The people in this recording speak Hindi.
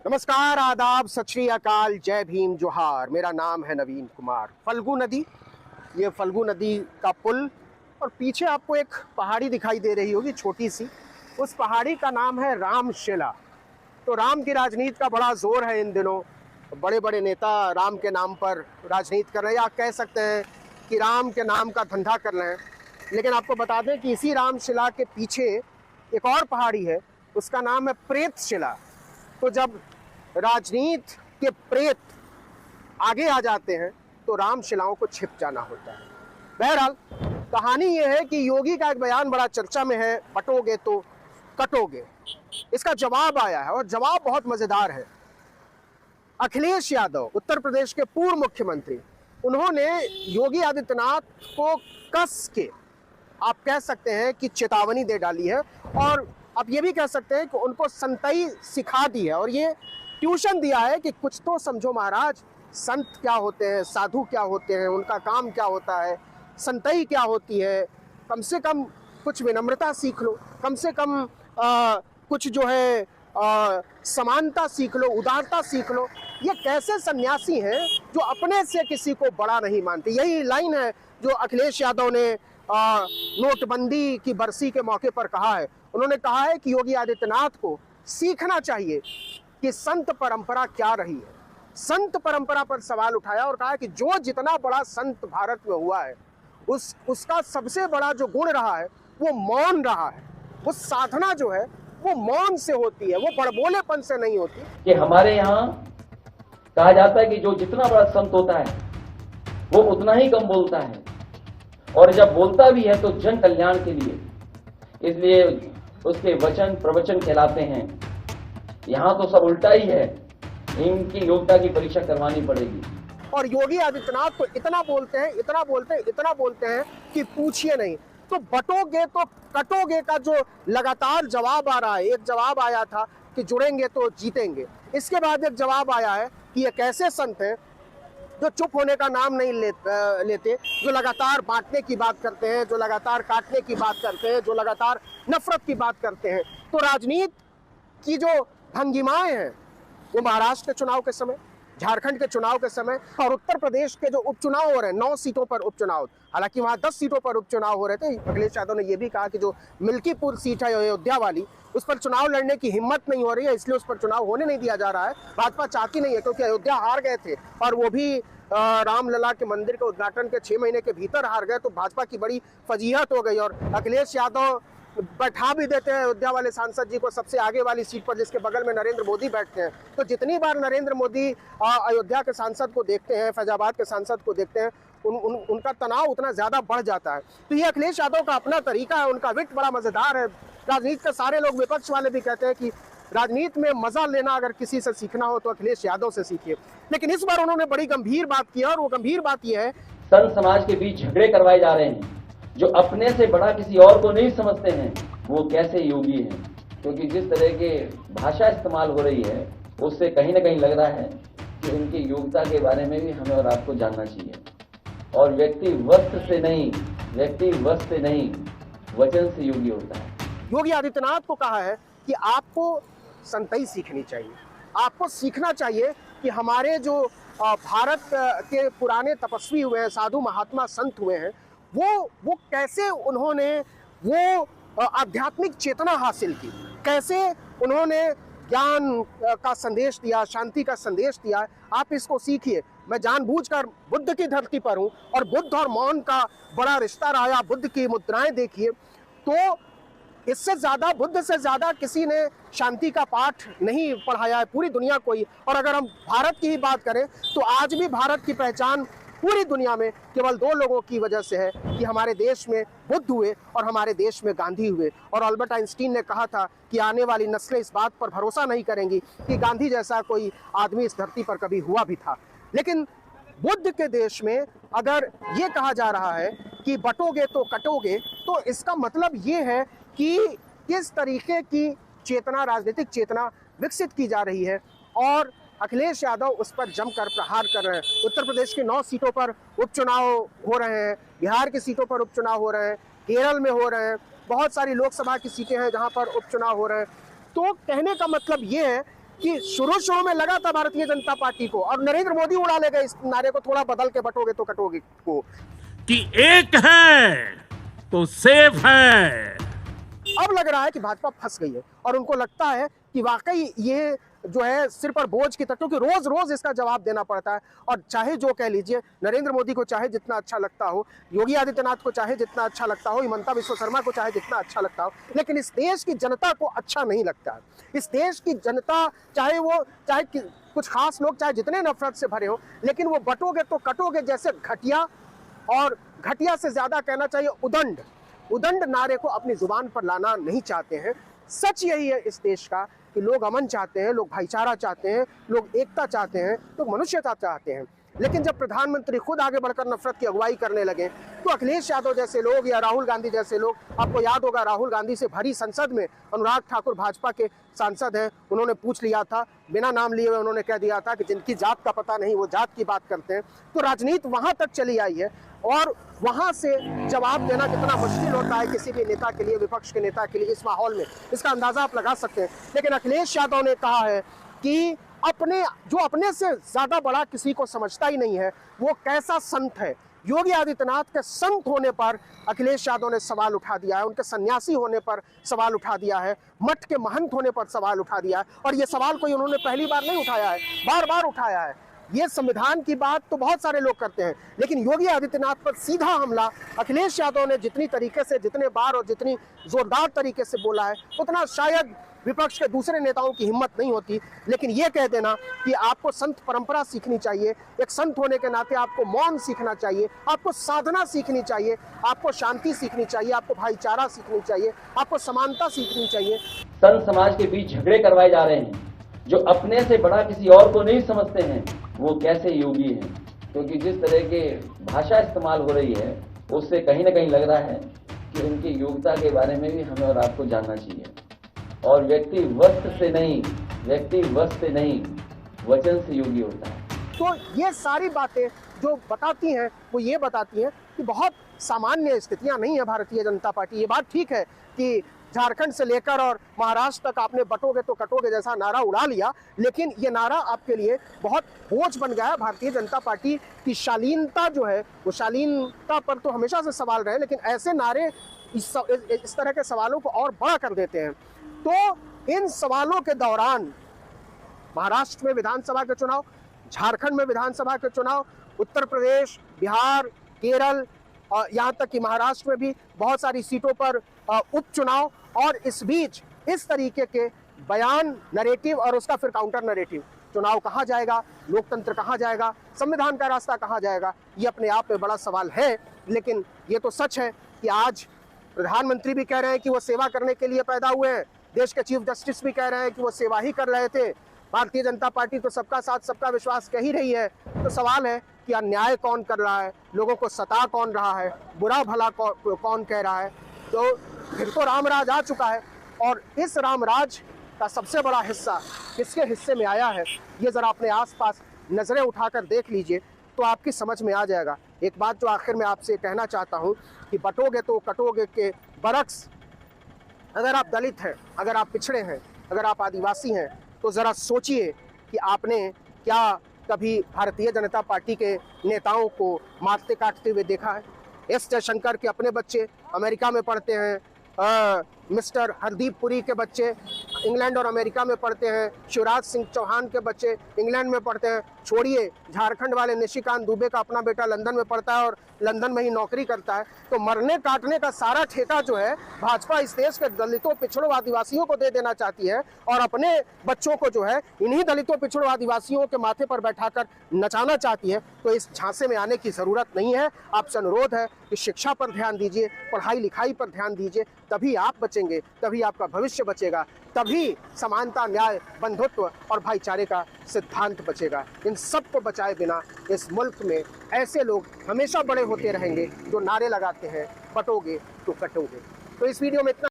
नमस्कार, आदाब, सत श्री अकाल, जय भीम, जोहार। मेरा नाम है नवीन कुमार। फल्गु नदी, ये फल्गु नदी का पुल और पीछे आपको एक पहाड़ी दिखाई दे रही होगी छोटी सी। उस पहाड़ी का नाम है रामशिला। तो राम की राजनीति का बड़ा जोर है इन दिनों। बड़े बड़े नेता राम के नाम पर राजनीति कर रहे हैं, या कह सकते हैं कि राम के नाम का धंधा कर रहे हैं। लेकिन आपको बता दें कि इसी रामशिला के पीछे एक और पहाड़ी है, उसका नाम है प्रेतशिला। तो जब राजनीति के प्रेत आगे आ जाते हैं तो रामशिलाओं को छिप जाना होता है। बहरहाल कहानी यह है कि योगी का एक बयान बड़ा चर्चा में है, बटोगे तो कटोगे। इसका जवाब आया है और जवाब बहुत मजेदार है। अखिलेश यादव, उत्तर प्रदेश के पूर्व मुख्यमंत्री, उन्होंने योगी आदित्यनाथ को कस के, आप कह सकते हैं कि चेतावनी दे डाली है, और आप ये भी कह सकते हैं कि उनको संतई सिखा दी है और ये ट्यूशन दिया है कि कुछ तो समझो महाराज, संत क्या होते हैं, साधु क्या होते हैं, उनका काम क्या होता है, संतई क्या होती है। कम से कम कुछ विनम्रता सीख लो, कम से कम कुछ जो है समानता सीख लो, उदारता सीख लो। ये कैसे सन्यासी हैं जो अपने से किसी को बड़ा नहीं मानते। यही लाइन है जो अखिलेश यादव ने नोटबंदी की बरसी के मौके पर कहा है। उन्होंने कहा है कि योगी आदित्यनाथ को सीखना चाहिए कि संत परंपरा क्या रही है। संत परंपरा पर सवाल उठाया और कहा कि जो जितना बड़ा संत भारत में हुआ है, उसका सबसे बड़ा जो गुण रहा है वो मौन रहा है। वो साधना जो है वो मौन से होती है, वो बड़बोलेपन से नहीं होती। कि हमारे यहाँ कहा जाता है कि जो जितना बड़ा संत होता है वो उतना ही कम बोलता है, और जब बोलता भी है तो जन कल्याण के लिए, इसलिए उसके वचन प्रवचन कहलाते हैं। यहाँ तो सब उल्टा ही है, इनकी योग्यता की परीक्षा करवानी पड़ेगी। और योगी आदित्यनाथ तो इतना बोलते हैं, इतना बोलते हैं, इतना बोलते हैं कि पूछिए नहीं। तो बटोगे तो कटोगे का जो लगातार जवाब आ रहा है, एक जवाब आया था कि जुड़ेंगे तो जीतेंगे, इसके बाद एक जवाब आया है कि ये कैसे संत हैं जो चुप होने का नाम नहीं लेते, जो लगातार बांटने की बात करते हैं, जो लगातार काटने की बात करते हैं, जो लगातार नफरत की बात करते हैं। तो राजनीति की जो भंगिमाएं हैं वो महाराष्ट्र के चुनाव के समय, झारखंड के चुनाव के समय और उत्तर प्रदेश के जो उपचुनाव हो रहे हैं, 9 सीटों पर उपचुनाव, हालांकि वहां 10 सीटों पर उपचुनाव हो रहे थे। अखिलेश यादव ने यह भी कहा कि जो मिल्कीपुर सीट है अयोध्या वाली, उस पर चुनाव लड़ने की हिम्मत नहीं हो रही है, इसलिए उस पर चुनाव होने नहीं दिया जा रहा है। भाजपा चाहती नहीं है क्योंकि अयोध्या हार गए थे, और वो भी रामलला के मंदिर के उद्घाटन के 6 महीने के भीतर हार गए। तो भाजपा की बड़ी फजीहत हो गई, और अखिलेश यादव बैठा भी देते हैं अयोध्या वाले सांसद जी को सबसे आगे वाली सीट पर, जिसके बगल में नरेंद्र मोदी बैठते हैं। तो जितनी बार नरेंद्र मोदी अयोध्या के सांसद को देखते हैं, फैजाबाद के सांसद को देखते हैं, उनका तनाव उतना ज्यादा बढ़ जाता है। तो ये अखिलेश यादव का अपना तरीका है, उनका विट बड़ा मजेदार है। राजनीति के सारे लोग, विपक्ष वाले भी कहते हैं कि राजनीति में मजा लेना अगर किसी से सीखना हो तो अखिलेश यादव से सीखिए। लेकिन इस बार उन्होंने बड़ी गंभीर बात की, और वो गंभीर बात यह है, संत समाज के बीच झगड़े करवाए जा रहे हैं। जो अपने से बड़ा किसी और को नहीं समझते हैं वो कैसे योगी हैं, क्योंकि जिस तरह के भाषा इस्तेमाल हो रही है उससे कहीं ना कहीं लग रहा है कि उनकी योग्यता के बारे में भी हमें और आपको जानना चाहिए। और व्यक्ति वस्त्र से नहीं वचन से योगी होता है। योगी आदित्यनाथ को कहा है कि आपको संतई सीखनी चाहिए, आपको सीखना चाहिए कि हमारे जो भारत के पुराने तपस्वी हुए हैं, साधु महात्मा संत हुए हैं, वो कैसे उन्होंने वो आध्यात्मिक चेतना हासिल की, कैसे उन्होंने ज्ञान का संदेश दिया, शांति का संदेश दिया। आप इसको सीखिए। मैं जानबूझकर बुद्ध की धरती पर हूँ, और बुद्ध और मौन का बड़ा रिश्ता रहा। आप बुद्ध की मुद्राएं देखिए, तो इससे ज्यादा, बुद्ध से ज्यादा किसी ने शांति का पाठ नहीं पढ़ाया है पूरी दुनिया को ही। और अगर हम भारत की ही बात करें तो आज भी भारत की पहचान पूरी दुनिया में केवल 2 लोगों की वजह से है कि हमारे देश में बुद्ध हुए और हमारे देश में गांधी हुए। और अल्बर्ट आइंस्टीन ने कहा था कि आने वाली नस्लें इस बात पर भरोसा नहीं करेंगी कि गांधी जैसा कोई आदमी इस धरती पर कभी हुआ भी था। लेकिन बुद्ध के देश में अगर ये कहा जा रहा है कि बटोगे तो कटोगे, तो इसका मतलब ये है कि किस तरीके की चेतना, राजनीतिक चेतना विकसित की जा रही है। और अखिलेश यादव उस पर जमकर प्रहार कर रहे हैं। उत्तर प्रदेश की 9 सीटों पर उपचुनाव हो रहे हैं, बिहार की सीटों पर उपचुनाव हो रहे हैं, केरल में हो रहे हैं, बहुत सारी लोकसभा की सीटें हैं जहां पर उपचुनाव हो रहे हैं। तो कहने का मतलब ये है कि शुरू में लगा था भारतीय जनता पार्टी को, और नरेंद्र मोदी उड़ा ले गए इस नारे को, थोड़ा बदल के बटोगे तो कटोगे को, कि एक है तो सेफ है। अब लग रहा है कि भाजपा फंस गई है और उनको लगता है कि वाकई ये जो है सिर पर बोझ की तरह, क्योंकि रोज रोज इसका जवाब देना पड़ता है। और चाहे जो कह लीजिए, नरेंद्र मोदी को चाहे जितना अच्छा लगता हो, योगी आदित्यनाथ को चाहे जितना अच्छा लगता हो, हिमंता बिश्व शर्मा को चाहे जितना अच्छा लगता हो, लेकिन इस देश की जनता को अच्छा नहीं लगता है। इस देश की जनता चाहे कुछ खास लोग चाहे जितने नफरत से भरे हो, लेकिन वो बटोगे तो कटोगे जैसे घटिया, और घटिया से ज्यादा कहना चाहिए उदंड नारे को अपनी जुबान पर लाना नहीं चाहते हैं। सच यही है इस देश का कि लोग अमन चाहते हैं, लोग भाईचारा चाहते हैं, लोग एकता चाहते हैं, लोग मनुष्यता चाहते हैं। लेकिन जब प्रधानमंत्री खुद आगे बढ़कर नफरत की अगुवाई करने लगे, तो अखिलेश यादव जैसे लोग या राहुल गांधी जैसे लोग, आपको याद होगा राहुल गांधी से भरी संसद में अनुराग ठाकुर भाजपा के सांसद हैं, उन्होंने पूछ लिया था, बिना नाम लिए हुए उन्होंने कह दिया था कि जिनकी जात का पता नहीं वो जात की बात करते हैं। तो राजनीति वहां तक चली आई है, और वहां से जवाब देना कितना मुश्किल होता है किसी भी नेता के लिए, विपक्ष के नेता के लिए इस माहौल में, इसका अंदाजा आप लगा सकते हैं। लेकिन अखिलेश यादव ने कहा है कि अपने से ज्यादा बड़ा किसी को समझता ही नहीं है, वो कैसा संत है। योगी आदित्यनाथ के संत होने पर अखिलेश यादव ने सवाल उठा दिया है, उनके सन्यासी होने पर सवाल उठा दिया है, मठ के महंत होने पर सवाल उठा दिया है। और ये सवाल कोई उन्होंने पहली बार नहीं उठाया है, बार बार उठाया है। ये संविधान की बात तो बहुत सारे लोग करते हैं, लेकिन योगी आदित्यनाथ पर सीधा हमला अखिलेश यादव ने जितनी तरीके से, जितने बार और जितनी जोरदार तरीके से बोला है, उतना शायद विपक्ष के दूसरे नेताओं की हिम्मत नहीं होती। लेकिन ये कह देना कि आपको संत परंपरा सीखनी चाहिए, एक संत होने के नाते आपको मौन सीखना चाहिए, आपको साधना सीखनी चाहिए, आपको शांति सीखनी चाहिए, आपको भाईचारा सीखनी चाहिए, आपको समानता सीखनी चाहिए। संत समाज के बीच झगड़े करवाए जा रहे हैं, जो अपने से बड़ा किसी और को नहीं समझते हैं, वो कैसे योगी हैं। क्योंकि जिस तरह के भाषा इस्तेमाल हो रही है, उससे कहीं ना कहीं लग रहा है कि उनकी योग्यता के बारे में भी हमें और आपको जानना चाहिए। और व्यक्ति वस्त्र से नहीं वचन से योगी होता है। तो ये सारी बातें जो बताती हैं, वो ये बताती हैं कि बहुत सामान्य स्थितियां नहीं है भारतीय जनता पार्टी। ये बात ठीक है कि झारखंड से लेकर और महाराष्ट्र तक आपने बटोगे तो कटोगे जैसा नारा उड़ा लिया, लेकिन ये नारा आपके लिए बहुत बोझ बन गया है। भारतीय जनता पार्टी की शालीनता जो है, वो शालीनता पर तो हमेशा से सवाल रहे, लेकिन ऐसे नारे इस तरह के सवालों को और बड़ा कर देते हैं। तो इन सवालों के दौरान महाराष्ट्र में विधानसभा के चुनाव, झारखंड में विधानसभा के चुनाव, उत्तर प्रदेश, बिहार, केरल और यहाँ तक कि महाराष्ट्र में भी बहुत सारी सीटों पर उपचुनाव, और इस बीच इस तरीके के बयान, नैरेटिव और उसका फिर काउंटर नैरेटिव, चुनाव कहाँ जाएगा, लोकतंत्र कहाँ जाएगा, संविधान का रास्ता कहाँ जाएगा, ये अपने आप में बड़ा सवाल है। लेकिन ये तो सच है कि आज प्रधानमंत्री भी कह रहे हैं कि वो सेवा करने के लिए पैदा हुए हैं, देश के चीफ जस्टिस भी कह रहे हैं कि वो सेवा ही कर रहे थे। भारतीय जनता पार्टी तो सबका साथ सबका विश्वास कह ही रही है। तो सवाल है कि अन्याय कौन कर रहा है, लोगों को सता कौन रहा है, बुरा भला कौन कह रहा है। तो फिर तो रामराज आ चुका है, और इस रामराज का सबसे बड़ा हिस्सा किसके हिस्से में आया है, ये जरा अपने आसपास नजरें उठाकर देख लीजिए तो आपकी समझ में आ जाएगा। एक बात जो आखिर में आपसे कहना चाहता हूँ कि बटोगे तो कटोगे के बरक्स, अगर आप दलित हैं, अगर आप पिछड़े हैं, अगर आप आदिवासी हैं, तो ज़रा सोचिए कि आपने क्या कभी भारतीय जनता पार्टी के नेताओं को मारते काटते हुए देखा है। एस जयशंकर के अपने बच्चे अमेरिका में पढ़ते हैं, मिस्टर हरदीप पुरी के बच्चे इंग्लैंड और अमेरिका में पढ़ते हैं, शिवराज सिंह चौहान के बच्चे इंग्लैंड में पढ़ते हैं। छोड़िए, झारखंड वाले निशिकांत दुबे का अपना बेटा लंदन में पढ़ता है और लंदन में ही नौकरी करता है। तो मरने काटने का सारा ठेका जो है भाजपा इस देश के दलितों, पिछड़ों, आदिवासियों को दे देना चाहती है, और अपने बच्चों को जो है इन्हीं दलितों, पिछड़ों, आदिवासियों के माथे पर बैठाकर नचाना चाहती है। तो इस झांसे में आने की ज़रूरत नहीं है। आपसे अनुरोध है कि शिक्षा पर ध्यान दीजिए, पढ़ाई लिखाई पर ध्यान दीजिए, तभी आप बचेंगे, तभी आपका भविष्य बचेगा, तभी समानता, न्याय, बंधुत्व और भाईचारे का सिद्धांत बचेगा। इन सब को बचाए बिना इस मुल्क में ऐसे लोग हमेशा बड़े होते रहेंगे जो नारे लगाते हैं, बटोगे तो कटोगे। तो इस वीडियो में इतना